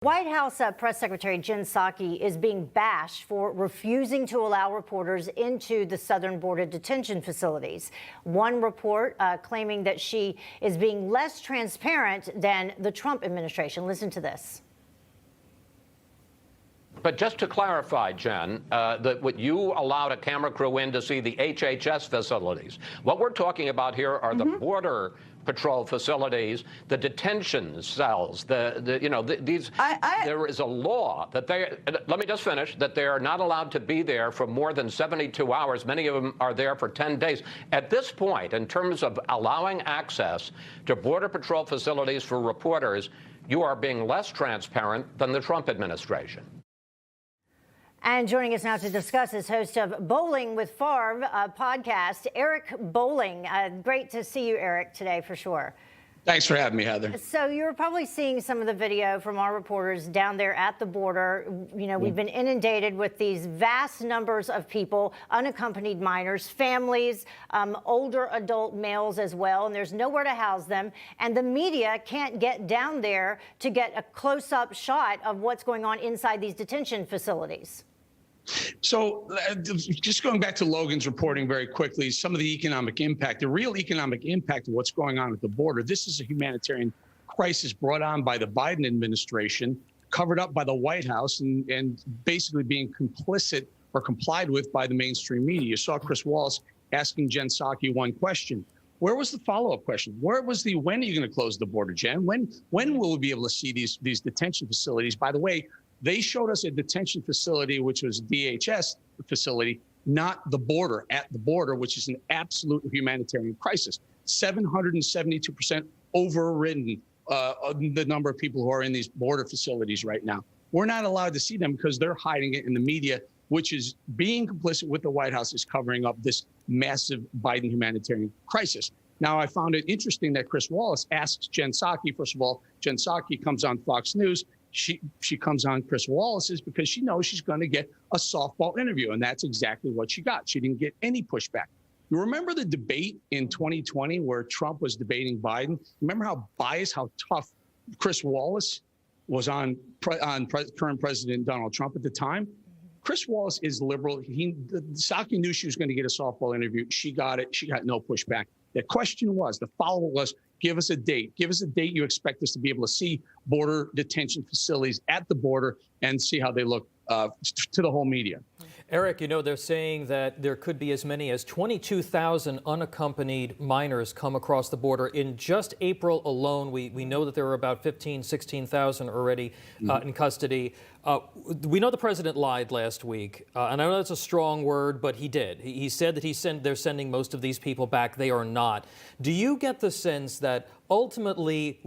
White House Press Secretary Jen Psaki is being bashed for refusing to allow reporters into the southern border detention facilities. One report claiming that she is being less transparent than the Trump administration. Listen to this. But just to clarify, Jen, what you allowed a camera crew in to see the HHS facilities. What we're talking about here are the border patrol facilities, the detention cells, there is a law that let me just finish, that they are not allowed to be there for more than 72 hours. Many of them are there for 10 days. At this point, in terms of allowing access to border patrol facilities for reporters, you are being less transparent than the Trump administration. And joining us now to discuss is host of Bowling with Favre podcast, Eric Bolling. Great to see you, Eric, today for sure. Thanks for having me, Heather. So you're probably seeing some of the video from our reporters down there at the border. You know, we've been inundated with these vast numbers of people, unaccompanied minors, families, older adult males as well, and there's nowhere to house them. And the media can't get down there to get a close-up shot of what's going on inside these detention facilities. So just going back to Logan's reporting very quickly, some of the economic impact, the real economic impact of what's going on at the border. This is a humanitarian crisis brought on by the Biden administration, covered up by the White House, and basically being complicit or complied with by the mainstream media. You saw Chris Wallace asking Jen Psaki one question. Where was the follow-up question? Where was the, when are you going to close the border, Jen? When will we be able to see these detention facilities? By the way, they showed us a detention facility, which was DHS facility, not the border, at the border, which is an absolute humanitarian crisis. 772% overridden the number of people who are in these border facilities right now. We're not allowed to see them because they're hiding it in the media, which is being complicit with the White House, is covering up this massive Biden humanitarian crisis. Now, I found it interesting that Chris Wallace asks Jen Psaki. First of all, Jen Psaki comes on Fox News. She comes on Chris Wallace's because she knows she's going to get a softball interview, and that's exactly what she got. She didn't get any pushback. You remember the debate in 2020 where Trump was debating Biden? Remember how biased, how tough Chris Wallace was on current President Donald Trump at the time? Chris Wallace is liberal. Psaki knew she was going to get a softball interview. She got it. She got no pushback. The question was, the follow-up was, give us a date. Give us a date you expect us to be able to see border detention facilities at the border and see how they look to the whole media. Eric, you know, they're saying that there could be as many as 22,000 unaccompanied minors come across the border. In just April alone, we know that there were about 16,000 already in custody. We know the president lied last week, and I know that's a strong word, but he did. He said that they're sending most of these people back. They are not. Do you get the sense that ultimately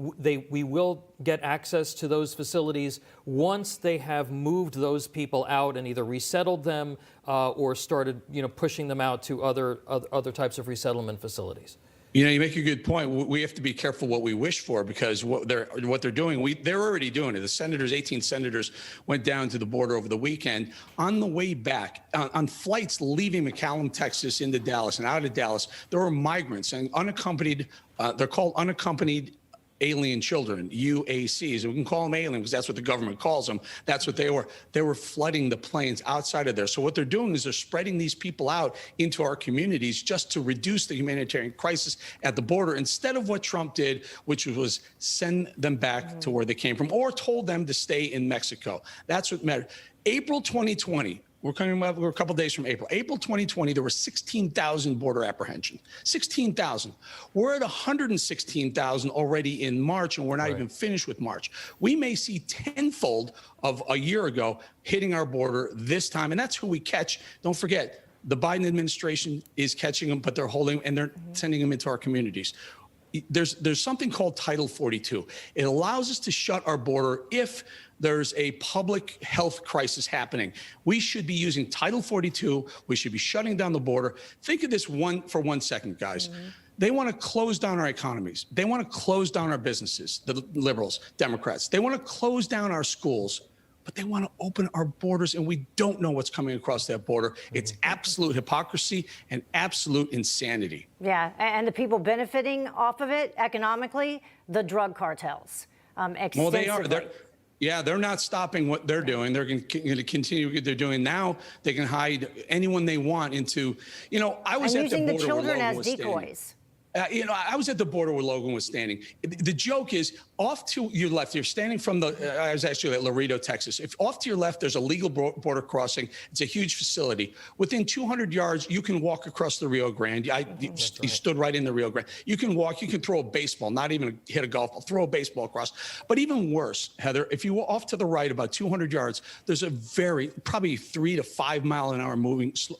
we will get access to those facilities once they have moved those people out and either resettled them or started, pushing them out to other types of resettlement facilities? You know, you make a good point. We have to be careful what we wish for, because what they're doing, they're already doing it. The senators, 18 senators, went down to the border over the weekend. On the way back, on flights leaving McAllen, Texas, into Dallas and out of Dallas, there were migrants and unaccompanied. They're called unaccompanied alien children, UACs. And we can call them alien because that's what the government calls them. That's what they were. They were flooding the plains outside of there. So what they're doing is they're spreading these people out into our communities just to reduce the humanitarian crisis at the border, instead of what Trump did, which was send them back to where they came from, or told them to stay in Mexico. That's what mattered. April 2020, we're a couple days from April. April 2020, there were 16,000 border apprehensions. 16,000. We're at 116,000 already in March, and we're not even finished with March. We may see tenfold of a year ago hitting our border this time, and that's who we catch. Don't forget, the Biden administration is catching them, but they're holding them, and they're sending them into our communities. There's something called Title 42. It allows us to shut our border if there's a public health crisis happening. We should be using Title 42. We should be shutting down the border. Think of this for 1 second, guys. They want to close down our economies. They want to close down our businesses, the liberals, Democrats. They want to close down our schools, but they want to open our borders, and we don't know what's coming across that border. It's absolute hypocrisy and absolute insanity. Yeah, and the people benefiting off of it economically, the drug cartels. Well, they are. Yeah, they're not stopping what they're doing. They're going to continue what they're doing. Now they can hide anyone they want into, I was and at the using border the children where Logan as was standing. decoys. I was at the border where Logan was standing. The joke is, off to your left, you're standing from I was actually at Laredo, Texas. If off to your left, there's a legal border crossing. It's a huge facility. Within 200 yards, you can walk across the Rio Grande. You stood right in the Rio Grande. You can walk, you can throw a baseball, not even hit a golf ball, throw a baseball across. But even worse, Heather, if you were off to the right about 200 yards, there's a probably 3 to 5 mile an hour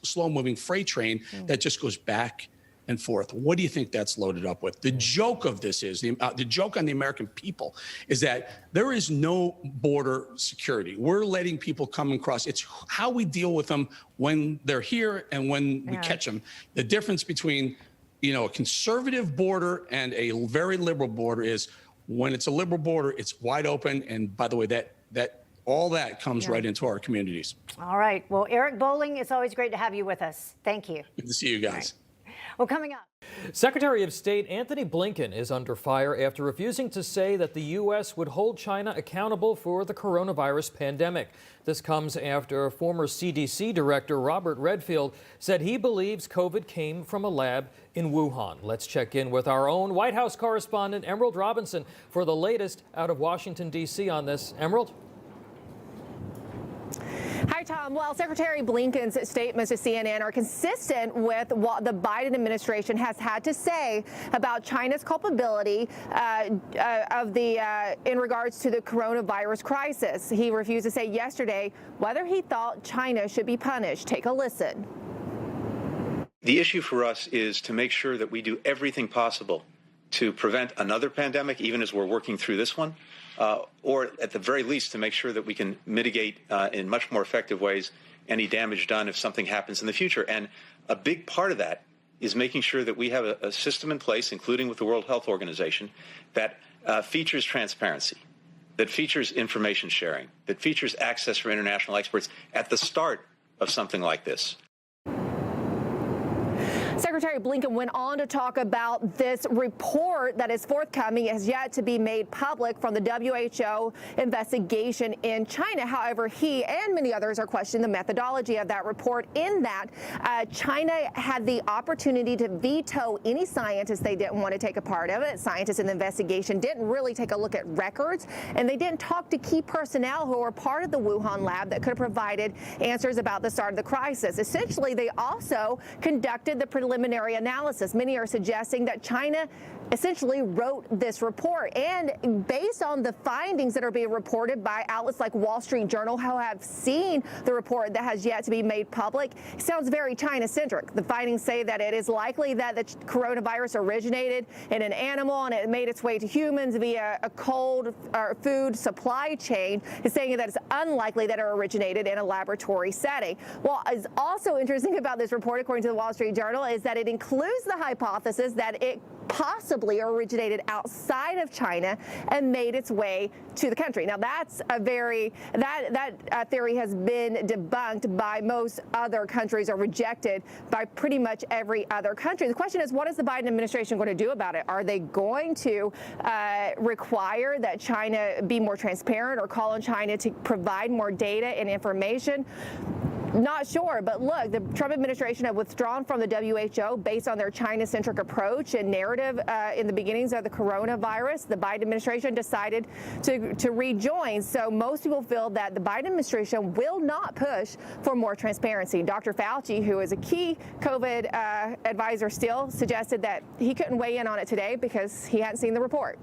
slow moving freight train that just goes back and forth. What do you think that's loaded up with? The joke of this is, the joke on the American people is that there is no border security. We're letting people come across. It's how we deal with them when they're here and when we catch them. The difference between, a conservative border and a very liberal border is when it's a liberal border, it's wide open. And by the way, all that comes right into our communities. All right. Well, Eric Bolling, it's always great to have you with us. Thank you. Good to see you guys. Well, coming up. Secretary of State Antony Blinken is under fire after refusing to say that the U.S. would hold China accountable for the coronavirus pandemic. This comes after former CDC Director Robert Redfield said he believes COVID came from a lab in Wuhan. Let's check in with our own White House correspondent, Emerald Robinson, for the latest out of Washington, D.C. on this. Emerald? Hi, Tom. Well, Secretary Blinken's statements to CNN are consistent with what the Biden administration has had to say about China's culpability in regards to the coronavirus crisis. He refused to say yesterday whether he thought China should be punished. Take a listen. The issue for us is to make sure that we do everything possible to prevent another pandemic, even as we're working through this one. Or at the very least to make sure that we can mitigate in much more effective ways any damage done if something happens in the future. And a big part of that is making sure that we have a system in place, including with the World Health Organization, that features transparency, that features information sharing, that features access from international experts at the start of something like this. Secretary Blinken went on to talk about this report that is forthcoming, has yet to be made public, from the WHO investigation in China. However, he and many others are questioning the methodology of that report, in that China had the opportunity to veto any scientists they didn't want to take a part of it. Scientists in the investigation didn't really take a look at records, and they didn't talk to key personnel who were part of the Wuhan lab that could have provided answers about the start of the crisis. Essentially, they also conducted the preliminary analysis. Many are suggesting that China essentially wrote this report, and based on the findings that are being reported by outlets like Wall Street Journal, who have seen the report that has yet to be made public, it sounds very China-centric. The findings say that it is likely that the coronavirus originated in an animal and it made its way to humans via a cold or food supply chain. It's saying that it's unlikely that it originated in a laboratory setting. What is also interesting about this report, according to the Wall Street Journal, is that it includes the hypothesis that it possibly originated outside of China and made its way to the country. Now, that's a that theory has been debunked by most other countries, or rejected by pretty much every other country. The question is, what is the Biden administration going to do about it? Are they going to require that China be more transparent, or call on China to provide more data and information? Not sure, but look, the Trump administration have withdrawn from the WHO based on their China-centric approach and narrative in the beginnings of the coronavirus. The Biden administration decided to rejoin. So most people feel that the Biden administration will not push for more transparency. Dr. Fauci, who is a key COVID advisor still, suggested that he couldn't weigh in on it today because he hadn't seen the report.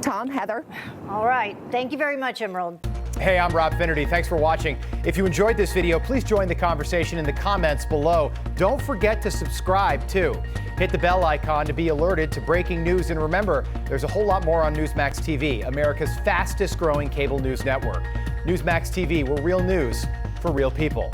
Tom, Heather. All right. Thank you very much, Emerald. Hey, I'm Rob Finnerty. Thanks for watching. If you enjoyed this video, please join the conversation in the comments below. Don't forget to subscribe, too. Hit the bell icon to be alerted to breaking news. And remember, there's a whole lot more on Newsmax TV, America's fastest growing cable news network. Newsmax TV, where real news for real people.